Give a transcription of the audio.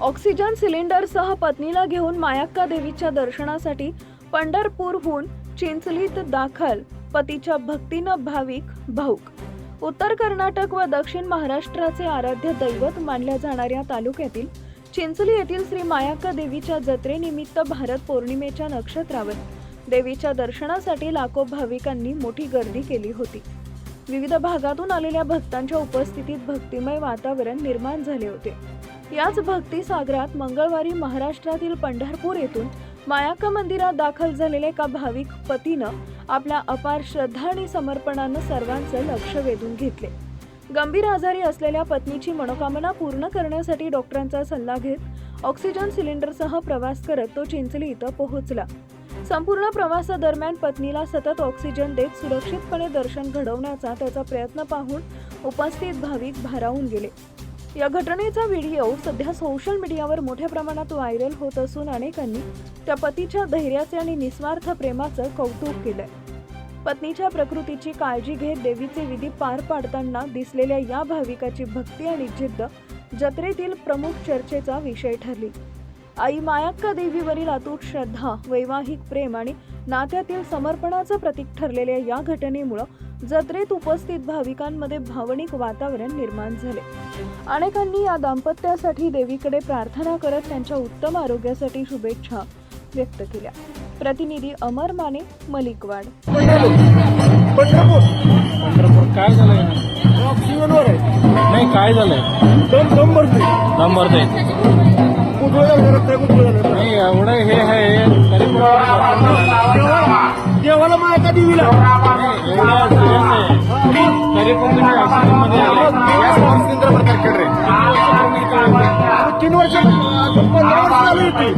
Oxygen सिलेंडरसह पत्नीला घेऊन मायाक्का देवीच्या दर्शनासाठी पंढरपूरहून चिंचलीत दाखल पतीच्या भक्तीनं भाविक भाऊक। उत्तर कर्नाटक व दक्षिण महाराष्ट्राचे आराध्य दैवत मानल्या जाणाऱ्या तालुक्यातील चिंचली येथील श्री मायाक्का देवीच्या जत्रेनिमित्त भारत पौर्णिमेच्या नक्षत्रावर देवीच्या दर्शनासाठी लाखो भाविकांनी मोठी गर्दी केली होती। विविध भागातून आलेल्या भक्तांच्या उपस्थितीत भक्तिमय वातावरण निर्माण झाले होते। याच भक्ती सागरात मंगळवारी महाराष्ट्रातील पंढरपूर येथून मायाक्का मंदिरात दाखल झालेल्या एका भाविक पतीनं आपल्या अपार श्रद्धा आणि समर्पणानं सर्वांचं लक्ष वेधून घेतले। गंभीर आजारी असलेल्या पत्नीची मनोकामना पूर्ण करण्यासाठी डॉक्टरांचा सल्ला घेत ऑक्सिजन सिलेंडरसह प्रवास करत तो चिंचली इथं पोहोचला। संपूर्ण प्रवासादरम्यान पत्नीला सतत ऑक्सिजन देत सुरक्षितपणे दर्शन घडवण्याचा त्याचा प्रयत्न पाहून उपस्थित भाविक भारावून गेले। या घटनेचा व्हिडिओ सध्या सोशल मीडियावर मोठ्या प्रमाणात व्हायरल होत असून अनेकांनी त्या पतीच्या धैर्याचे आणि निस्वार्थ प्रेमाचं कौतुक केलंय। पत्नीच्या प्रकृतीची काळजी घेत देवीचे विधी पार पाडताना दिसलेल्या या भाविकाची भक्ती आणि जिद्द जत्रेतील प्रमुख चर्चेचा विषय ठरली। आई मायाक्का देवीवरील अतूट श्रद्धा, वैवाहिक प्रेम आणि नात्यातील समर्पणाचं प्रतीक ठरलेल्या या घटनेमुळे जत्रेत उपस्थित भाविकांमध्ये भावनिक वातावरण निर्माण झाले। अनेकांनी या दाम्पत्यासाठी देवीकडे प्रार्थना करत त्यांच्या उत्तम आरोग्यासाठी शुभेच्छा व्यक्त केल्या। प्रतिनिधी अमर माने, मलिकवाड। पंढरपूर काय झालंय? ऑक्सिजनवर आहे। नाही काय झालंय? दम भरतोय। नाही एवढं हे आहे तरी देवाला मायाक्का देवीला एवढं सिरियस आहे तरी पण तुम्ही ऑक्सिजनमध्ये आले। 3 वर्ष 15 वर्ष झाली होती।